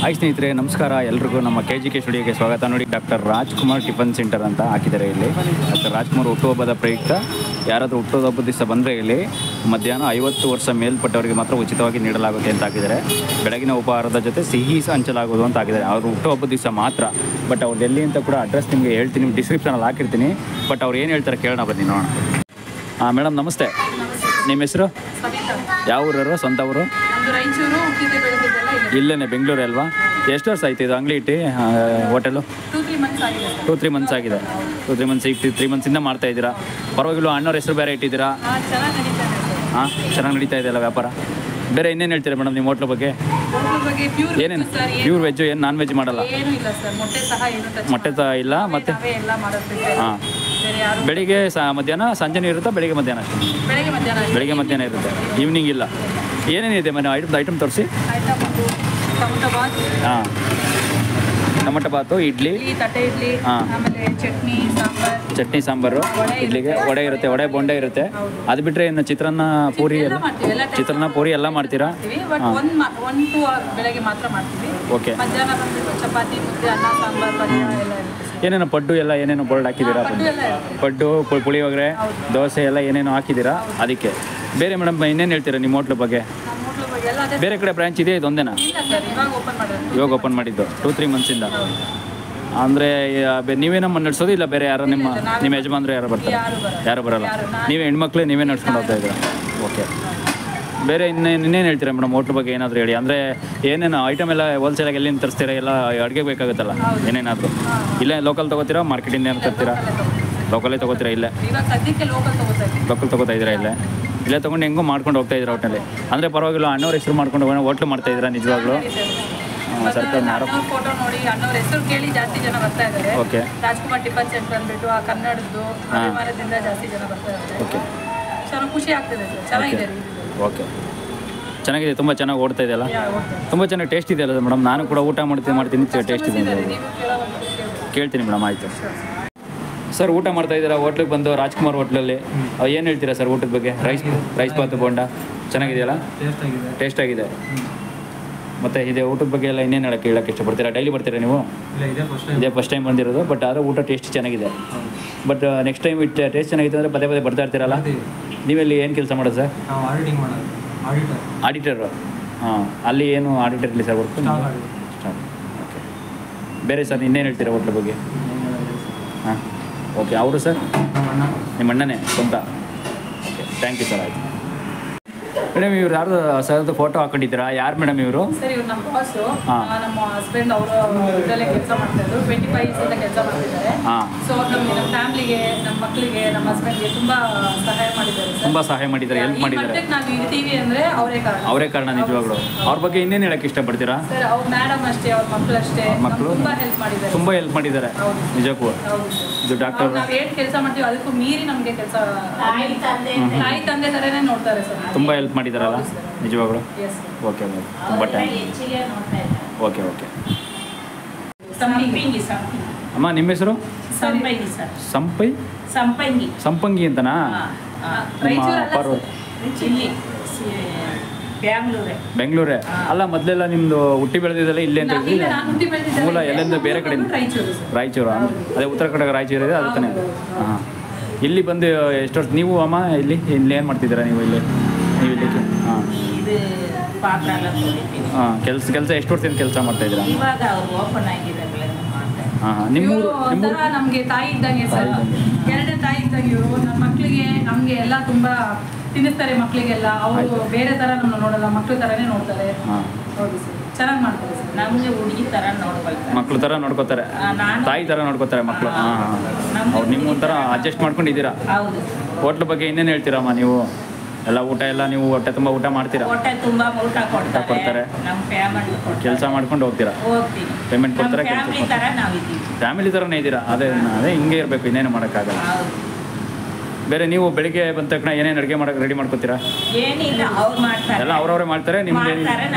Hi ಸ್ನೇಹಿತರೆ, ನಮಸ್ಕಾರ ಎಲ್ರಿಗೂ. ನಮ್ಮ KGK ಸ್ಟುಡಿಯೋಗೆ ಸ್ವಾಗತ. ನೋಡಿ, ಡಾಕ್ಟರ್ ರಾಜ್ಕುಮಾರ್ ಟಿಫನ್ ಸೆಂಟರ್ ಅಂತ ಹಾಕಿದ್ದಾರೆ ಇಲ್ಲಿ. ಡಾಕ್ಟರ್ ರಾಜ್ಕುಮಾರ್ ಹುಟ್ಟುಹಬ್ಬದ ಪ್ರಯುಕ್ತ ಯಾರಾದರೂ ಹುಟ್ಟುಹಬ್ಬದ ದಿವಸ ಬಂದರೆ ಇಲ್ಲಿ ಮಧ್ಯಾಹ್ನ 50 ವರ್ಷ ಮೇಲ್ಪಟ್ಟವರಿಗೆ ಮಾತ್ರ ಉಚಿತವಾಗಿ ನೀಡಲಾಗುತ್ತೆ ಅಂತ ಹಾಕಿದ್ದಾರೆ. ಬೆಳಗಿನ ಉಪಹಾರದ ಜೊತೆ ಸಿಹಿ ಹಂಚಲಾಗುವುದು ಅಂತ ಹಾಕಿದ್ದಾರೆ. ಅವರು ಹುಟ್ಟುಹಬ್ಬದ ದಿವಸ ಮಾತ್ರ. ಬಟ್ ಅವ್ರು ಎಲ್ಲಿ ಅಂತ ಕೂಡ ಅಡ್ರೆಸ್ ನಿಮಗೆ ಹೇಳ್ತೀನಿ, ಡಿಸ್ಕ್ರಿಪ್ಷನಲ್ಲಿ ಹಾಕಿರ್ತೀನಿ. ಬಟ್ ಅವ್ರು ಏನು ಹೇಳ್ತಾರೆ ಕೇಳೋಣ, ಬನ್ನಿ ನೋಡೋಣ. ಹಾಂ ಮೇಡಮ್, ನಮಸ್ತೆ. ನಿಮ್ಮ ಹೆಸರು? ಯಾವ ಊರವರು? ಸ್ವಂತ ಊರು? ಇಲ್ಲೇ ಬೆಂಗಳೂರು ಅಲ್ವಾ? ಎಷ್ಟು ವರ್ಷ ಆಯ್ತು ಇದು ಅಂಗಡಿ ಇಟ್ಟು ಹೋಟೆಲು? 2-3 ಮಂತ್ಸ್ ಆಗಿದೆ. 2-3 ಮಂತ್ಸ್ ಈಗ 3 ಮಂತ್ಸಿಂದ ಮಾಡ್ತಾ ಇದ್ದೀರಾ. ಪರವಾಗಿಲ್ಲ, ಅಣ್ಣವ್ರ ಹೆಸರು ಬೇರೆ ಇಟ್ಟಿದ್ದೀರಾ. ಹಾಂ, ಚೆನ್ನಾಗಿ ನಡೀತಾ ಇದೆಯಲ್ಲ ವ್ಯಾಪಾರ? ಬೇರೆ ಇನ್ನೇನು ಹೇಳ್ತೀರಾ ಮೇಡಮ್ ನಿಮ್ಮ ಹೋಟ್ಲ್ ಬಗ್ಗೆ? ಏನೇನು ಪ್ಯೂರ್ ವೆಜ್ಜು, ಏನು ನಾನ್ ವೆಜ್ ಮಾಡಲ್ಲ? ಮೊಟ್ಟೆ ಸಹ ಇಲ್ಲ. ಮತ್ತು ಹಾಂ, ಬೆಳಿಗ್ಗೆ ಮಧ್ಯಾಹ್ನ ಸಂಜೆನೂ ಇರುತ್ತಾ? ಬೆಳಿಗ್ಗೆ ಮಧ್ಯಾಹ್ನ ಅಷ್ಟೇ? ಬೆಳಿಗ್ಗೆ ಮಧ್ಯಾಹ್ನ ಇರುತ್ತೆ, ಈವ್ನಿಂಗ್ ಇಲ್ಲ. ಏನೇನಿದೆ ಮನೆ ಐಟಮ್ ತೋರಿಸಿ. ಹಾಂ, ಟೊಮಟೊ ಬಾತು, ಇಡ್ಲಿ, ಹಾಂ, ಚಟ್ನಿ ಸಾಂಬಾರು, ಇಡ್ಲಿಗೆ ವಡೆ ಇರುತ್ತೆ, ವಡೆ ಬೋಂಡೆ ಇರುತ್ತೆ. ಅದು ಬಿಟ್ಟರೆ ಇನ್ನು ಚಿತ್ರಾನ್ನ, ಪೂರಿ ಎಲ್ಲ? ಚಿತ್ರಾನ್ನ, ಪೂರಿ ಎಲ್ಲ ಮಾಡ್ತೀರಾ? ಹಾಂ, ಓಕೆ. ಏನೇನೋ ಪಡ್ಡು ಎಲ್ಲ ಏನೇನೋ ಬೋರ್ಡ್ ಹಾಕಿದ್ದೀರಾ? ಪಡ್ಡು, ಪುಳಿಯೋಗರೆ, ದೋಸೆ ಎಲ್ಲ ಏನೇನೋ ಹಾಕಿದ್ದೀರಾ. ಅದಕ್ಕೆ ಬೇರೆ ಮೇಡಮ್ ಇನ್ನೇನು ಹೇಳ್ತೀರಾ ನಿಮ್ಮ ಹೋಟ್ಲ್ ಬಗ್ಗೆ? ಬೇರೆ ಕಡೆ ಬ್ರಾಂಚ್ ಇದೆ, ಇದೊಂದೇನಾ ಇವಾಗ ಓಪನ್ ಮಾಡಿದ್ದು? 2-3 ಮಂತ್ಸಿಂದ. ಅಂದರೆ ನೀವೇ ನಮ್ಮ ನಡೆಸೋದು, ಇಲ್ಲ ಬೇರೆ ಯಾರು ನಿಮ್ಮ ಯಜಮಾನ್ರು ಯಾರು ಬರ್ತಾರೆ? ಯಾರು ಬರೋಲ್ಲ, ನೀವೇ ಹೆಣ್ಮಕ್ಳೇ ನೀವೇ ನಡ್ಸ್ಕೊಂಡು ಹೋಗ್ತಾ ಇದ್ದೀರಾ? ಓಕೆ. ಬೇರೆ ಇನ್ನೇನು ಹೇಳ್ತೀರಾ ಮೇಡಮ್ ಹೋಟ್ಲ್ ಬಗ್ಗೆ? ಏನಾದರೂ ಹೇಳಿ. ಅಂದರೆ ಏನೇನು ಐಟಮ್ ಎಲ್ಲ ಹೋಲ್ಸೇಲಾಗಿ ಎಲ್ಲಿಂದ ತರಿಸ್ತೀರಾ? ಎಲ್ಲ ಅಡುಗೆ ಬೇಕಾಗುತ್ತಲ್ಲ, ಏನೇನಾದರೂ ಇಲ್ಲೇ ಲೋಕಲ್ ತೊಗೋತೀರಾ? ಮಾರ್ಕೆಟಿಂದ ಏನು ತರ್ತೀರಾ? ಲೋಕಲೇ ತೊಗೋತೀರಾ? ಇಲ್ಲೇ ಲೋಕಲ್ ತೊಗೋತಾ ಇದ್ದೀರಾ? ಇಲ್ಲೇ ತೊಗೊಂಡು ಹೆಂಗೋ ಮಾಡ್ಕೊಂಡು ಹೋಗ್ತಾ ಇದ್ದೀರಾ ಹೋಟೆಲ್ಲಿ? ಅಂದರೆ ಪರವಾಗಿಲ್ಲ, ಅಣ್ಣವ್ರ ಹೆಸರು ಮಾಡ್ಕೊಂಡು ಹೋಟ್ಲು ಮಾಡ್ತಾ ಇದ್ದೀರಾ ನಿಜವಾಗ್ಲೂ? ಸರ್ಕಾರ ಫೋಟೋ ನೋಡಿ ಅಣ್ಣವ್ರ ಹೆಸರು ಕೇಳಿ ಜಾಸ್ತಿ ಜನ ಬರ್ತಾ ಇದ್ದಾರೆ. ಓಕೆ. ರಾಜ್ಕುಮಾರ್ ಟಿಫನ್ ಸೆಂಟರ್ ಅಂದ್ಬಿಟ್ಟು ಆ ಕನ್ನಡದ್ದು ಅಭಿಮಾನದಿಂದ ಜಾಸ್ತಿ ಜನ ಬರ್ತಾ ಇದ್ದಾರೆ. ಓಕೆ. ಚೆನ್ನಾಗಿ ಖುಷಿ ಆಗ್ತಿದೆ ಸರ್, ಚೆನ್ನಾಗಿದೆ. ಓಕೆ, ಚೆನ್ನಾಗಿದೆ, ತುಂಬ ಚೆನ್ನಾಗಿ ಓಡ್ತಾ ಇದೆಯಲ್ಲ? ತುಂಬ ಚೆನ್ನಾಗಿ ಟೇಸ್ಟ್ ಇದೆಯಲ್ಲ ಮೇಡಮ್? ನಾನು ಕೂಡ ಊಟ ಮಾಡ್ತೀನಿ, ಟೇಸ್ಟ್ ಇದೆ. ಕೇಳ್ತೀನಿ ಮೇಡಮ್, ಆಯಿತು. ಸರ್, ಊಟ ಮಾಡ್ತಾ ಇದ್ದೀರಾ ಹೋಟ್ಲಿಗೆ ಬಂದು, ರಾಜ್ಕುಮಾರ್ ಹೋಟ್ಲಲ್ಲಿ. ಏನು ಹೇಳ್ತೀರಾ ಸರ್ ಊಟದ ಬಗ್ಗೆ? ರೈಸ್ ಬಾತು ಬೋಂಡ ಚೆನ್ನಾಗಿದೆಯಲ್ಲ? ಟೇಸ್ಟ್ ಆಗಿದೆ. ಮತ್ತು ಇದೆ ಊಟದ ಬಗ್ಗೆ ಎಲ್ಲ ಇನ್ನೇನು ಹೇಳೋಕ್ಕೆ ಇಷ್ಟಪಡ್ತೀರಾ? ಡೈಲಿ ಬರ್ತೀರಾ ನೀವು? ಇದೇ ಫಸ್ಟ್ ಟೈಮ್ ಬಂದಿರೋದು. ಬಟ್ ಆದರೆ ಊಟ ಟೇಸ್ಟ್ ಚೆನ್ನಾಗಿದೆ. ಬಟ್ ನೆಕ್ಸ್ಟ್ ಟೈಮ್ ಟೇಸ್ಟ್ ಚೆನ್ನಾಗಿದೆ ಅಂದರೆ ಪದೇ ಬರ್ತಾ ಇರ್ತೀರಲ್ಲ? ನೀವೆಲ್ಲಿ ಏನು ಕೆಲಸ ಮಾಡೋದು ಸರ್? ಆಡಿಟರು. ಹಾಂ, ಅಲ್ಲಿ ಏನು ಆಡಿಟರ್ ಇಲ್ಲಿ ಸರ್ ವರ್ಕ್? ಓಕೆ. ಬೇರೆ ಸರ್ ಇನ್ನೇನು ಹೇಳ್ತೀರಾ ಹೋಟ್ಲ ಬಗ್ಗೆ? ಹಾಂ, ಓಕೆ. ಅವರು ಸರ್ ನಿಮ್ಮ ಅಣ್ಣನೇ ಸ್ವಂತ? Okay, thank you sir. ಆಯಿತು ಮೇಡಮ್, ಇವ್ರು ಯಾರು ಸರ್ದು ಫೋಟೋ ಹಾಕೊಂಡಿದ್ದೀರಾ? ಯಾರು ಮೇಡಮ್ ಇವರು? ಸರ್, ಇವ್ರು ನಮ್ಮ ಬಾಸು. ನಮ್ಮ ಹಸ್ಬೆಂಡ್ ಅವರು ಇದರಲ್ಲೇ ಕೆಲಸ ಮಾಡ್ತಾ ಇದ್ರು. 25 ಇಯರ್ಸ್ ಕೆಲಸ ಮಾಡ್ತಿದ್ದಾರೆ. ಸೊ ನಮ್ಮ ಫ್ಯಾಮಿಲಿಗೆ, ನಮ್ಮ ಮಕ್ಕಳಿಗೆ, ನಮ್ಮ ಹಸ್ಬೆಂಡ್ಗೆ ತುಂಬಾ ಸಹಾಯ ಮಾಡಿದ್ದಾರೆ. ತುಂಬ ಸಹಾಯ ಮಾಡಿದ್ದಾರೆ, ಹೆಲ್ಪ್ ಮಾಡಿದ್ದಾರೆ. ನಾವು ಇರ್ತೀವಿ ಅಂದರೆ ಅವರೇ ಕಾರಣ ನಿಜವಾಗ್ಲು. ಅವ್ರ ಬಗ್ಗೆ ಇನ್ನೇನು ಹೇಳಕ್ಕೆ ಇಷ್ಟಪಡ್ತೀರಾ? ಸರ್, ಅವ್ರ ಮೇಡಮ್ ಅಷ್ಟೇ, ಅವ್ರ ಮಕ್ಕಳು ಅಷ್ಟೇ, ತುಂಬಾ ಹೆಲ್ಪ್ ಮಾಡಿದ್ದಾರೆ. ನಿಜಕ್ಕೂ ಇದು ಡಾಕ್ಟರ್ ನಾವು ಏನು ಕೆಲಸ ಮಾಡ್ತೀವಿ ಅದಕ್ಕೂ ಮೀರಿ ನಮಗೆ ಕೆಲಸ ತಾಯಿ ತಂದೆ ಥರನೇ ನೋಡ್ತಾರೆ ಸರ್. ತುಂಬ ಹೆಲ್ಪ್ ಮಾಡಿದಾರಲ್ಲ ನಿಜವಾಗ್ಲು? ಓಕೆ ಮೇಡಮ್, ತುಂಬ ಥ್ಯಾಂಕ್ಸ್. ಓಕೆ. ಅಮ್ಮ, ನಿಮ್ಮ ಹೆಸರು? ಸಂಪಂಗಿ ಅಂತನಾ? ನಿಮ್ಮ ಬೆಂಗಳೂರೇ ಅಲ್ಲ? ಮೊದಲೆಲ್ಲ ನಿಮ್ಮದು ಹುಟ್ಟಿ ಬೆಳೆದಿದ್ದೆಲ್ಲ ಇಲ್ಲೇ ಅಂತ ಹೇಳಿದ್ರಿ? ಮೂಲ ಎಲ್ಲಿಂದ? ಬೇರೆ ಕಡೆ? ರಾಯಚೂರು. ಅದೇ ಉತ್ತರ ಕನ್ನಡ ರಾಯಚೂರು ಇದೆ, ಅದು ತಾನೇ? ಹಾಂ. ಇಲ್ಲಿ ಬಂದು ಎಷ್ಟು ವರ್ಷ ನೀವು ಅಮ್ಮ? ಇಲ್ಲಿ ಏನು ಮಾಡ್ತಿದ್ದೀರಾ ನೀವು ಇಲ್ಲಿ? ಹಾಂ, ಕೆಲಸ ಎಷ್ಟು ವರ್ಷದಿಂದ ಕೆಲಸ ಮಾಡ್ತಾ ಇದ್ದೀರಾ? ಹಾಂ. ನಿಮ್ಮೂರು ನಮಗೆ ತಾಯಿ ಇದ್ದಂಗೆ ಸರ್, ಎರಡೇ ತಾಯಿ ಇದ್ದಂಗೆ ಇವರು. ನಮ್ಮ ಮಕ್ಕಳಿಗೆ ನಮಗೆ ಎಲ್ಲ ತುಂಬ ತಿನ್ನಿಸ್ತಾರೆ. ಮಕ್ಕಳಿಗೆಲ್ಲ ಅವರು ಬೇರೆ ಥರ ನಮ್ಮನ್ನು ನೋಡಲ್ಲ, ಮಕ್ಳ ಥರನೇ ನೋಡ್ತಾರೆ. ಹೌದು ಸರ್, ಚೆನ್ನಾಗಿ ಮಾಡ್ತಾರೆ ಸರ್. ನಮಗೆ ಹುಡುಗಿ ಥರ ನೋಡ್ಕೊಳ್ತಾರೆ, ಮಕ್ಳ ಥರ ನೋಡ್ಕೋತಾರೆ, ತಾಯಿ ಥರ ನೋಡ್ಕೋತಾರೆ ಮಕ್ಕಳು. ಹಾಂ, ಅವ್ರು ನಿಮ್ಮ ಒಂಥರ ಅಡ್ಜಸ್ಟ್ ಮಾಡ್ಕೊಂಡಿದ್ದೀರಾ. ಹೋಟ್ಲ್ ಬಗ್ಗೆ ಇನ್ನೇನು ಹೇಳ್ತೀರಮ್ಮ ನೀವು? ಎಲ್ಲ ಊಟ ಎಲ್ಲ ನೀವು ಹೊಟ್ಟೆ ತುಂಬ ಊಟ ಮಾಡ್ತೀರಾ? ಊಟ ಕೊಡ್ತಾರೆ, ಕೆಲಸ ಮಾಡ್ಕೊಂಡು ಹೋಗ್ತೀರಾ, ಪೇಮೆಂಟ್ ಕೊಡ್ತಾರೆ, ಫ್ಯಾಮಿಲಿ ಥರನೇ ಇದ್ದೀರಾ. ಅದೇ ಹಿಂಗೆ ಇರಬೇಕು, ಇನ್ನೇನು ಮಾಡೋಕ್ಕಾಗಲ್ಲ. ಬೇರೆ ನೀವು ಬೆಳಿಗ್ಗೆ ಬಂದ ತಕ್ಷಣ ಏನೇನು ಅಡುಗೆ ಮಾಡೋಕ್ಕೆ ರೆಡಿ ಮಾಡ್ಕೊತೀರಾ? ಎಲ್ಲ ಅವ್ರವರೇ ಮಾಡ್ತಾರೆ. ನಿಮ್ಗೆ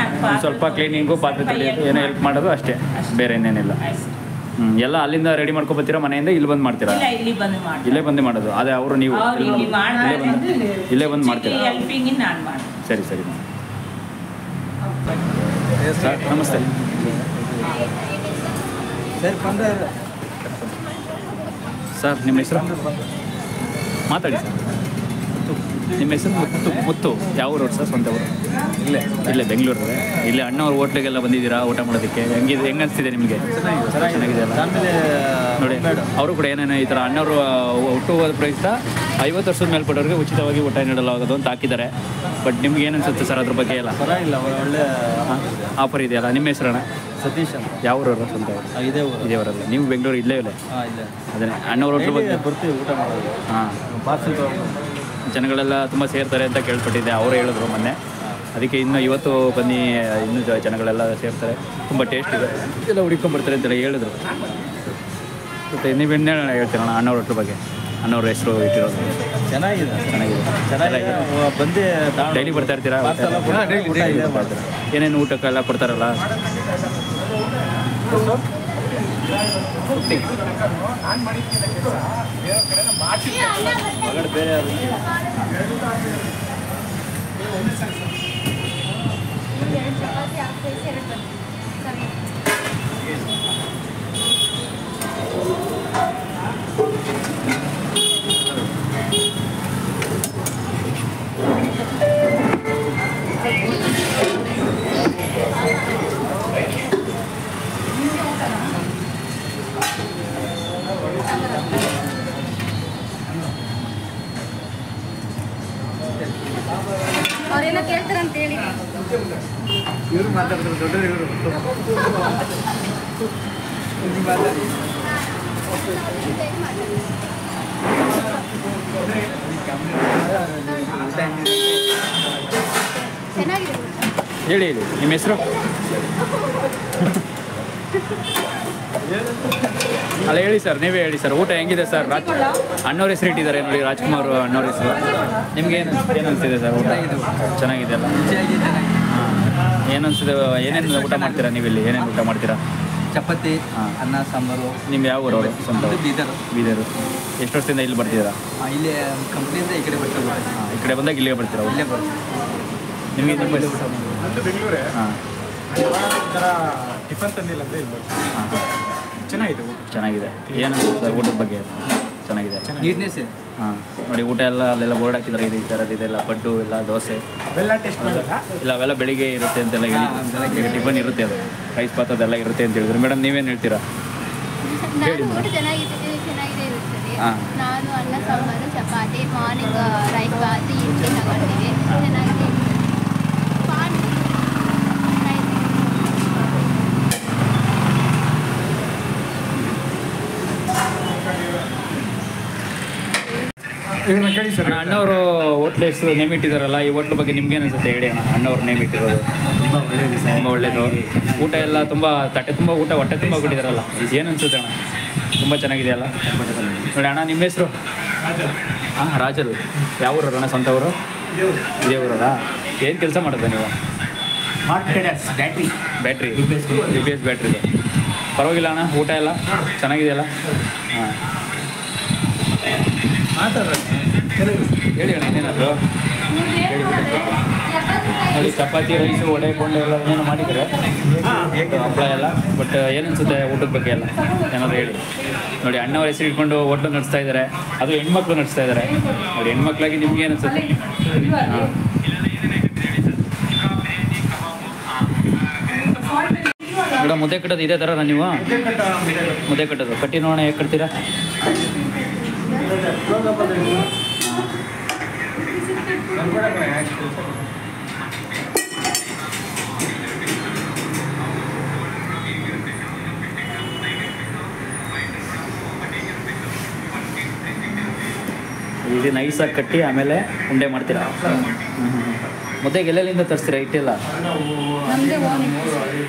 ಸ್ವಲ್ಪ ಕ್ಲೀನಿಂಗು, ಪಾತ್ರೆ ತೊಳೆಯೋದು, ಏನೋ ಹೆಲ್ಪ್ ಮಾಡೋದು ಅಷ್ಟೇ, ಬೇರೆ ಇನ್ನೇನಿಲ್ಲ. ಎಲ್ಲ ಅಲ್ಲಿಂದ ರೆಡಿ ಮಾಡ್ಕೊಬತ್ತೀರಾ? ಮನೆಯಿಂದ ಇಲ್ಲಿ ಬಂದು ಮಾಡ್ತೀರಾ? ಇಲ್ಲೇ ಬಂದು ಮಾಡೋದು. ಅದೇ ಅವರು ನೀವು ಇಲ್ಲೇ ಬಂದು ಮಾಡ್ತೀರಾ? ಸರಿ. ಸರ್ ನಮಸ್ತೆ. ಸರ್ ನಿಮ್ಮ ಹೆಸರು ಮಾತಾಡಿ ಸರ್. ನಿಮ್ಮ ಹೆಸರು ಮುತ್ತು. ಯಾವ ಊರು ಸರ್? ಸ್ವಂತ ಊರು? ಇಲ್ಲೇ ಬೆಂಗಳೂರಲ್ಲಿ. ಇಲ್ಲಿ ಅಣ್ಣವ್ರ ಹೋಟ್ಲಿಗೆಲ್ಲ ಬಂದಿದ್ದೀರಾ ಊಟ ಮಾಡೋದಕ್ಕೆ? ಹೆಂಗೆ ಅನಿಸ್ತಿದೆ ನಿಮಗೆ? ಚೆನ್ನಾಗಿದೆ ಅಲ್ಲ? ನೋಡಿ ಅವರು ಕೂಡ ಏನೇನು ಈ ಥರ ಅಣ್ಣವರು ಹುಟ್ಟುಹೋದ ಪ್ರಯುಕ್ತ 50 ವರ್ಷದ ಮೇಲ್ಪಟ್ಟವ್ರಿಗೆ ಉಚಿತವಾಗಿ ಊಟ ನೀಡಲಾಗೋದು ಅಂತ ಹಾಕಿದ್ದಾರೆ. ಬಟ್ ನಿಮ್ಗೆ ಏನು ಅನಿಸುತ್ತೆ ಸರ್ ಅದ್ರ ಬಗ್ಗೆ ಎಲ್ಲ? ಪರವಾಗಿಲ್ಲ, ಒಳ್ಳೆ ಆಫರ್ ಇದೆಯಲ್ಲ. ನಿಮ್ಮ ಹೆಸರಣ್ಣ? ಸತೀಶ್ ಅಂತ. ಯಾವ ಊರವರು? ಸ್ವಂತ ಇದೇ ಊರು. ಇದೇ ಊರಲ್ಲಿ. ನೀವು ಬೆಂಗಳೂರು ಇಲ್ಲೇ ಇಲ್ಲೇ ಅದೇ ಅಣ್ಣವ್ರ ಹೋಟ್ಲು ಬಗ್ಗೆ ಬರ್ತೀವಿ ಊಟ ಮಾಡೋದು. ಹಾಂ, ಪಾರ್ಸಲ್ ಜನಗಳೆಲ್ಲ ತುಂಬ ಸೇರ್ತಾರೆ ಅಂತ ಕೇಳ್ಪಟ್ಟಿದ್ದೆ. ಅವರು ಹೇಳಿದ್ರು ಮೊನ್ನೆ. ಅದಕ್ಕೆ ಇನ್ನು ಇವತ್ತು ಬನ್ನಿ, ಇನ್ನೂ ಜನಗಳೆಲ್ಲ ಸೇರ್ತಾರೆ, ತುಂಬ ಟೇಸ್ಟ್ ಇದೆ ಎಲ್ಲ ಹುಡ್ಕೊಂಡ್ಬರ್ತಾರೆ ಅಂತೆಲ್ಲ ಹೇಳಿದ್ರು. ಮತ್ತು ನೀವೇನು ಹೇಳ್ತೀರಣ್ಣ ಅಣ್ಣವ್ರ ಹೋಟ್ಲು ಬಗ್ಗೆ? ಅಣ್ಣವ್ರ ಹೆಸರು ಇಟ್ಟಿರೋದು ಚೆನ್ನಾಗಿದೆ. ಬಂದು ಡೈಲಿ ಬರ್ತಾ ಇರ್ತೀರಾ? ಏನೇನು ಊಟಕ್ಕೆಲ್ಲ ಕೊಡ್ತಾರಲ್ಲ? ಬೇರೆ ಅವ್ರೇನೋ ಕೇಳ್ತಾರಂತ ಹೇಳಿ. ಇವರು ಮಾತಾಡ್ತಾರೆ, ದೊಡ್ಡವರು ಇವರು. ಚೆನ್ನಾಗಿದೆ. ಹೇಳಿ ನಿಮ್ಮ ಹೆಸರು? ಅಲ್ಲ ಹೇಳಿ ಸರ್, ನೀವೇ ಹೇಳಿ ಸರ್. ಊಟ ಹೆಂಗಿದೆ ಸರ್? ಅಣ್ಣವ್ರ ಹೆಸರು ಇಟ್ಟಿದ್ದಾರೆ ನೋಡಿ, ರಾಜ್ಕುಮಾರ್ ಅಣ್ಣವ್ರ ಹೆಸರು. ನಿಮ್ಗೆ ಏನು ಅನಿಸ್ತಿದೆ ಸರ್ ಊಟ? ಚೆನ್ನಾಗಿದೆ ಅಲ್ಲ? ಹಾಂ, ಏನು ಅನಿಸ್ತಿದೆ? ಏನೇನು ಊಟ ಮಾಡ್ತೀರಾ ನೀವಿಲ್ಲಿ? ಏನೇನು ಊಟ ಮಾಡ್ತೀರಾ? ಚಪಾತಿ, ಅನ್ನ, ಸಾಂಬಾರು. ನಿಮ್ಮ ಯಾವ ಊರವರು? ಸ್ವಂತ ಬೀದರು. ಎಷ್ಟು ವರ್ಷದಿಂದ ಇಲ್ಲಿ ಬರ್ತಿದ್ದೀರಾ? ಇಲ್ಲಿ ಕಂಪ್ನಿಯಿಂದ ಈ ಕಡೆ ಬರ್ತೀವಿ. ಹಾಂ, ಈ ಕಡೆ ಬಂದಾಗ ಇಲ್ಲಿಗೆ ಬರ್ತೀರಾ? ಇಲ್ಲೇ ಬರ್ತೀವಿ. ನಿಮಗೆ ತುಂಬ ಬೆಂಗಳೂರೇ. ಹಾಂ, ಟಿಫನ್ ತಂದಿಲ್ಲ ಅಂದರೆ ಇಲ್ಲಿ ಹಾಂ, ಚೆನ್ನಾಗಿದೆ. ಚೆನ್ನಾಗಿದೆ. ಏನು ಸರ್ ಊಟದ ಬಗ್ಗೆ? ಚೆನ್ನಾಗಿದೆ. ನೀಟ್ನೆಸ್ ಇದೆ. ಹಾಂ, ನೋಡಿ ಊಟ ಎಲ್ಲ ಅಲ್ಲೆಲ್ಲ ಬೋರ್ಡ್ ಹಾಕಿದ್ದಾರೆ, ಈ ಥರದ್ದು ಇದೆಲ್ಲ ಪಡ್ಡು ಎಲ್ಲ ದೋಸೆ ಅವೆಲ್ಲ ಟೇಸ್ಟ್ ಮಾಡಿಲ್ಲ. ಇಲ್ಲ ಅವೆಲ್ಲ ಬೆಳಿಗ್ಗೆ ಇರುತ್ತೆ ಅಂತೆಲ್ಲ ಹೇಳಿ. ಬೆಳಗ್ಗೆ ಟಿಫನ್ ಇರುತ್ತೆ, ಅದು ರೈಸ್ ಪಾತ್ ಅದೆಲ್ಲ ಇರುತ್ತೆ ಅಂತ ಹೇಳಿದ್ರು. ಮೇಡಮ್ ನೀವೇನು ಹೇಳ್ತೀರಾ? ನಾನು ಊಟ ಚೆನ್ನಾಗಿದೆ ಇರುತ್ತದೆ. ಹಾಂ. ನಾನು ಅನ್ನ ಸಾಂಬಾರು ಚಪಾತಿ ಮಾರ್ನಿಂಗ್ ರೈಸ್ ಬಾತ್ ಇಡ್ಲಿ ತಗೊಳ್ತೀವಿ. ಚೆನ್ನಾಗಿದೆ. ಇದನ್ನ ಕೇಳಿ ಸರ್. ಅಣ್ಣವರು ಹೋಟ್ಲ್ ಹೆಸರು ನೇಮ್ ಇಟ್ಟಿದ್ದಾರಲ್ಲ, ಈ ಹೋಟ್ಲ್ ಬಗ್ಗೆ ನಿಮ್ಗೆ ಅನಿಸುತ್ತೆ ಹೇಳಿ ಅಣ್ಣ? ಅಣ್ಣವ್ರು ನೇಮ್ ಇಟ್ಟಿರೋದು ತುಂಬ ಒಳ್ಳೇದು. ಊಟ ಎಲ್ಲ ತುಂಬ ತಟ್ಟೆ ತುಂಬ ಊಟ, ಹೊಟ್ಟೆ ತುಂಬ ಕೊಟ್ಟಿದ್ದಾರಲ್ಲ, ಏನು ಅನಿಸುತ್ತೆ ಅಣ್ಣ? ತುಂಬ ಚೆನ್ನಾಗಿದೆ ಅಲ್ಲ? ನೋಡಿ ಅಣ್ಣ ನಿಮ್ಮ ಹೆಸರು? ಹಾಂ, ರಾಜರು. ಯಾವ ಊರಲ್ಲ ಅಣ್ಣ? ಸ್ವಂತ ಊರು? ಇದೇ ಊರಲ್ಲ? ಏನು ಕೆಲಸ ಮಾಡೋದು ನೀವು? Battery U P S battery. ಪರವಾಗಿಲ್ಲ ಅಣ್ಣ, ಊಟ ಎಲ್ಲ ಚೆನ್ನಾಗಿದೆಯಲ್ಲ? ಹಾಂ, ಹೇಳಿ ಅಣ್ಣ ಏನೇನಾದ್ರು ನೋಡಿ. ಚಪಾತಿ, ರೈಸು, ವಡೆ, ಕೊಂಡೆ ಎಲ್ಲ ಏನೇನು ಮಾಡಿದ್ದಾರೆ, ಹಪ್ಪಳ ಎಲ್ಲ. ಬಟ್ ಏನು ಅನಿಸುತ್ತೆ ಊಟದ ಬಗ್ಗೆ ಎಲ್ಲ? ಏನಾದ್ರು ಹೇಳಿ. ನೋಡಿ ಅಣ್ಣವ್ರ ಹೆಸರು ಇಟ್ಕೊಂಡು ಹೋಟ್ಲು ನಡೆಸ್ತಾ ಇದ್ದಾರೆ, ಅದು ಹೆಣ್ಮಕ್ಳು ನಡೆಸ್ತಾ ಇದ್ದಾರೆ. ನೋಡಿ ಹೆಣ್ಮಕ್ಳಾಗಿ ನಿಮ್ಗೆ ಏನು ಅನಿಸುತ್ತೆ? ಹಾಂ, ಮೇಡಮ್ ಮುದ್ದೆ ಕಟ್ಟೋದು ಇದೇ ಥರ ನೀವು? ಮುದ್ದೆ ಕಟ್ಟೋದು ಕಟ್ಟಿ ನೋಡೋಣ, ಹೇಗೆ ಕಟ್ತೀರಾ? ಇದು ನೈಸಾಗಿ ಕಟ್ಟಿ ಆಮೇಲೆ ಉಂಡೆ ಮಾಡ್ತೀರಾ? ಮುದ್ದೆಗೆ ಎಲ್ಲೆಲ್ಲಿಂದ ತರಿಸ್ತೀರಾ ಹಿಟ್ಟೆಲ್ಲ?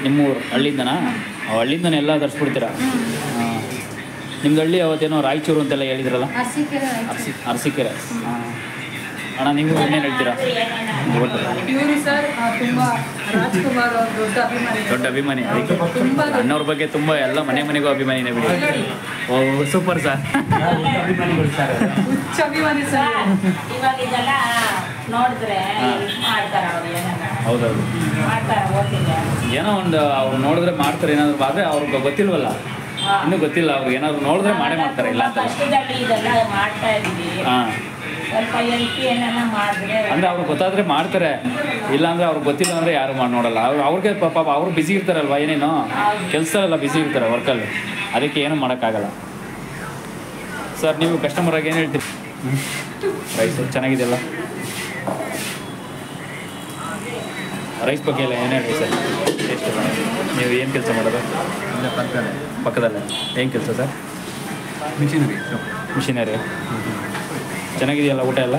ನಿಮ್ಮೂರು ಹಳ್ಳಿಯಿಂದನಾ? ಹಳ್ಳಿಯಿಂದನೇ ಎಲ್ಲ ತರಿಸ್ಬಿಡ್ತೀರಾ? ಹಾಂ. ನಿಮ್ದು ಹಳ್ಳಿ ಅವತ್ತೇನೋ ರಾಯಚೂರು ಅಂತೆಲ್ಲ ಹೇಳಿದ್ರಲ್ಲ? ಅರಸೀಕೆರೆ. ಹಾಂ. ಅಣ್ಣ ನೀವು ಇನ್ನೇನು ಹೇಳ್ತೀರಾ? ಇವರು ಸರ್ ತುಂಬಾ ರಾಜ್ಕುಮಾರ್ ಅವ್ರ ದೊಡ್ಡ ಅಭಿಮಾನಿ. ಅದಕ್ಕೆ ಅಣ್ಣವ್ರ ಬಗ್ಗೆ ತುಂಬ ಎಲ್ಲ ಮನೆಗೂ ಅಭಿಮಾನಿನೇ ಬಿಡಿ. ಓ ಸೂಪರ್ ಸರ್. ಹುಚ್ಚ ಅಭಿಮಾನಿ ಸರ್. ಇವಾಗಿದೆಲ್ಲ ನೋಡಿದ್ರೆ ಮಾಡ್ತಾರ ಅವ್ರು ಏನಾರ ಹೌದೌದು ಮಾಡ್ತಾರ ಓದ್ತಿಲ್ಲ ಏನೋ ಒಂದು ಅವ್ರು ನೋಡಿದ್ರೆ ಮಾಡ್ತಾರೆ ಏನಾದ್ರು ಆದರೆ ಅವ್ರಿಗೆ ಗೊತ್ತಿಲ್ವಲ್ಲ, ಇನ್ನೂ ಗೊತ್ತಿಲ್ಲ. ಅವ್ರು ಏನಾದ್ರು ನೋಡಿದ್ರೆ ಮಾಡೇ ಮಾಡ್ತಾರೆ, ಇಲ್ಲ ಅಂತ. ಕಷ್ಟದಲ್ಲಿ ಇದೆಲ್ಲ ಮಾಡ್ತಾ ಇದ್ವಿ, ಹಾಂ, ಸ್ವಲ್ಪ ಹೆಲ್ಪ್ ಏನಾರ ಮಾಡಿದ್ರೆ ಅಂದರೆ ಅವ್ರಿಗೆ ಗೊತ್ತಾದರೆ ಮಾಡ್ತಾರೆ, ಇಲ್ಲಾಂದರೆ ಅವ್ರಿಗೆ ಗೊತ್ತಿಲ್ಲ ಅಂದರೆ ಯಾರು ಮಾಡಿ ನೋಡಲ್ಲ. ಅವ್ರಿಗೆ ಪಾಪ ಅವ್ರು ಬ್ಯುಸಿ ಇರ್ತಾರಲ್ವ, ಏನೇನೋ ಕೆಲಸದಲ್ಲ ಬ್ಯುಸಿ ಇರ್ತಾರೆ ವರ್ಕಲ್ಲಿ, ಅದಕ್ಕೆ ಏನೂ ಮಾಡೋಕ್ಕಾಗಲ್ಲ. ಸರ್ ನೀವು ಕಸ್ಟಮರಾಗಿ ಏನು ಹೇಳ್ತೀರಿ? ರೈಸ್ ಚೆನ್ನಾಗಿದೆಯಲ್ಲ? ರೈಸ್ ಬಗ್ಗೆ ಎಲ್ಲ ಏನು ಹೇಳಿ ಸರ್? ಎಷ್ಟು ನೀವು ಏನು ಕೆಲಸ ಮಾಡೋದು? ಪಕ್ಕದಲ್ಲೇ ಏನು ಕೆಲಸ ಸರ್? ಮಿಷಿನರಿ. ಚೆನ್ನಾಗಿದೆಯಲ್ಲ ಊಟ ಎಲ್ಲ?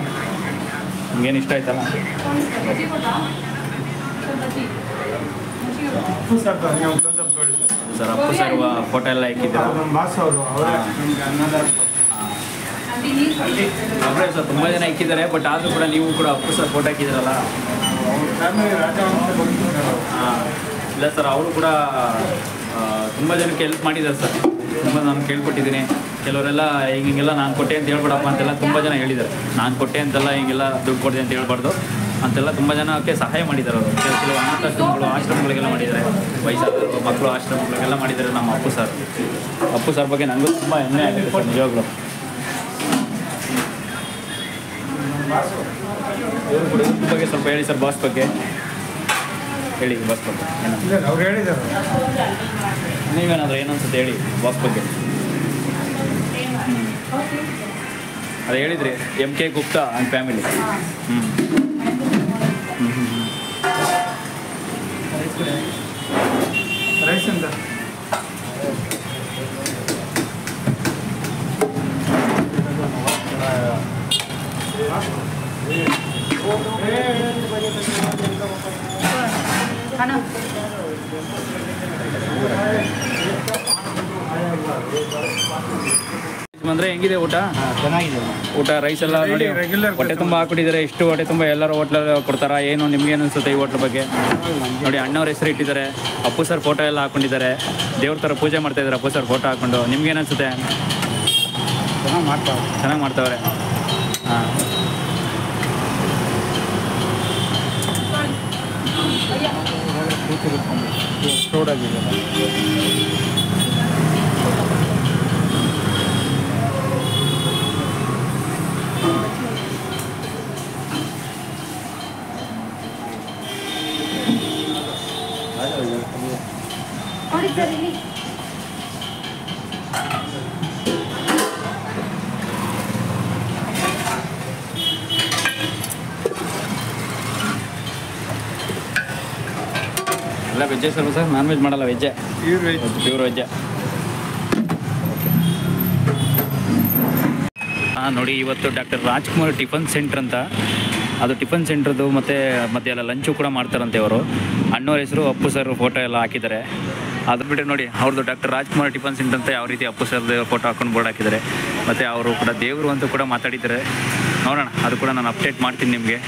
ನಿಮ್ಗೇನು ಇಷ್ಟ ಆಯ್ತಲ್ಲ? ಸರ್ ಅಪ್ಪು ಸರ್ ಫೋಟೋ ಎಲ್ಲ ಹಾಕಿದ್ದೀರಾ? ಒಬ್ಬರೇ ಸರ್ ತುಂಬ ಜನ ಹಾಕಿದ್ದಾರೆ, ಬಟ್ ಆದರೂ ಕೂಡ ನೀವು ಕೂಡ ಅಪ್ಪು ಸರ್ ಫೋಟೋ ಹಾಕಿದ್ದೀರಲ್ಲ? ಹಾಂ, ಇಲ್ಲ ಸರ್, ಅವರು ಕೂಡ ತುಂಬ ಜನಕ್ಕೆ ಹೆಲ್ಪ್ ಮಾಡಿದ್ದಾರೆ ಸರ್. ತುಂಬ ನಾನು ಕೇಳ್ಕೊಟ್ಟಿದ್ದೀನಿ. ಕೆಲವರೆಲ್ಲ ಹಿಂಗೆಲ್ಲ ನಾನು ಕೊಟ್ಟೆ ಅಂತ ಹೇಳ್ಬೇಡಪ್ಪ ಅಂತೆಲ್ಲ ತುಂಬ ಜನ ಹೇಳಿದ್ದಾರೆ. ನಾನು ಕೊಟ್ಟೆ ಅಂತೆಲ್ಲ ಹಿಂಗೆಲ್ಲ ದುಡ್ಡು ಕೊಡಿದೆ ಅಂತ ಹೇಳ್ಬಾರ್ದು ಅಂತೆಲ್ಲ ತುಂಬ ಜನಕ್ಕೆ ಸಹಾಯ ಮಾಡಿದ್ದಾರೆ ಅವರು. ಕೆಲವು ಅನಾಥಾಶ್ರಮಗಳು, ಆಶ್ರಮಗಳಿಗೆಲ್ಲ ಮಾಡಿದ್ದಾರೆ, ವಯಸ್ಸಾದವರು ಮಕ್ಕಳು ಆಶ್ರಮಗಳಿಗೆಲ್ಲ ಮಾಡಿದ್ದಾರೆ ನಮ್ಮ ಅಪ್ಪು ಸರ್. ಅಪ್ಪು ಸರ್ ಬಗ್ಗೆ ನನಗೂ ತುಂಬ ಹೆಮ್ಮೆ ಆಗಿದೆ ಸರ್, ನಿಜವಾಗ್ಲೂ. ಇವ್ರ ಬಗ್ಗೆ ಸ್ವಲ್ಪ ಹೇಳಿ ಸರ್, ಬಾಸ್ ಬಗ್ಗೆ ಹೇಳಿ. ಬಾಸ್ ಬಗ್ಗೆ ಏನಂತ ಅವ್ರು ಹೇಳಿದ್ದಾರೆ. ನೀವೇನಾದರೂ ಏನನ್ಸುತ್ತೆ ಹೇಳಿ ಬಾಸ್ ಬಗ್ಗೆ. ಅದು ಹೇಳಿದ್ರಿ MK Gupta and family. Rice ಅಂತ ಅಂದರೆ ಹೆಂಗಿದೆ ಊಟ? ಚೆನ್ನಾಗಿದೆ ಊಟ ರೈಸ್ ಎಲ್ಲ ನೋಡಿ ಹೊಟ್ಟೆ ತುಂಬ ಹಾಕ್ಬಿಟ್ಟಿದ್ದಾರೆ. ಇಷ್ಟು ಹೊಟ್ಟೆ ತುಂಬ ಎಲ್ಲರೂ ಹೋಟ್ಲಲ್ಲಿ ಕೊಡ್ತಾರಾ ಏನು? ನಿಮ್ಗೇನು ಅನಿಸುತ್ತೆ ಈ ಹೋಟ್ಲ್ ಬಗ್ಗೆ? ನೋಡಿ ಅಣ್ಣವ್ರ ಹೆಸರು ಇಟ್ಟಿದ್ದಾರೆ, ಅಪ್ಪು ಸರ್ ಫೋಟೋ ಎಲ್ಲ ಹಾಕ್ಕೊಂಡಿದ್ದಾರೆ, ದೇವ್ರ ಥರ ಪೂಜೆ ಮಾಡ್ತಾಯಿದ್ದಾರೆ ಅಪ್ಪು ಸರ್ ಫೋಟೋ ಹಾಕ್ಕೊಂಡು. ನಿಮ್ಗೇನು ಅನಿಸುತ್ತೆ? ಚೆನ್ನಾಗಿ ಮಾಡ್ತಾವ್ರೆ. ಹಾಂ, ಎಲ್ಲ ವೆಜ್ಜೇ ಸರ್? ಸರ್ ನಾನ್ ವೆಜ್ ಮಾಡಲ್ಲ, ವೆಜ್ಜೇ, ಪ್ಯೂರ್ ವೆಜ್ಜೇ. ಹಾಂ, ನೋಡಿ ಇವತ್ತು ಡಾಕ್ಟರ್ ರಾಜ್ಕುಮಾರ್ ಟಿಫನ್ ಸೆಂಟ್ರ್ ಅಂತ, ಅದು ಟಿಫನ್ ಸೆಂಟ್ರದ್ದು ಮತ್ತು ಎಲ್ಲ ಲಂಚು ಕೂಡ ಮಾಡ್ತಾರಂತೆ ಅವರು. ಅಣ್ಣವ್ರ ಹೆಸರು ಅಪ್ಪು ಸರ್ ಫೋಟೋ ಎಲ್ಲ ಹಾಕಿದ್ದಾರೆ. ಅದು ಬಿಟ್ಟರೆ ನೋಡಿ ಅವ್ರದ್ದು ಡಾಕ್ಟರ್ ರಾಜ್ಕುಮಾರ್ ಟಿಫನ್ ಸೆಂಟ್ರ್ ಅಂತ ಯಾವ ರೀತಿ ಅಪ್ಪು ಸರ್ದು ಫೋಟೋ ಹಾಕೊಂಡು ಬೋರ್ಡ್ ಹಾಕಿದ್ದಾರೆ. ಮತ್ತು ಅವರು ಕೂಡ ದೇವರು ಅಂತ ಕೂಡ ಮಾತಾಡಿದ್ದಾರೆ. ನೋಡೋಣ, ಅದು ಕೂಡ ನಾನು ಅಪ್ಡೇಟ್ ಮಾಡ್ತೀನಿ ನಿಮಗೆ.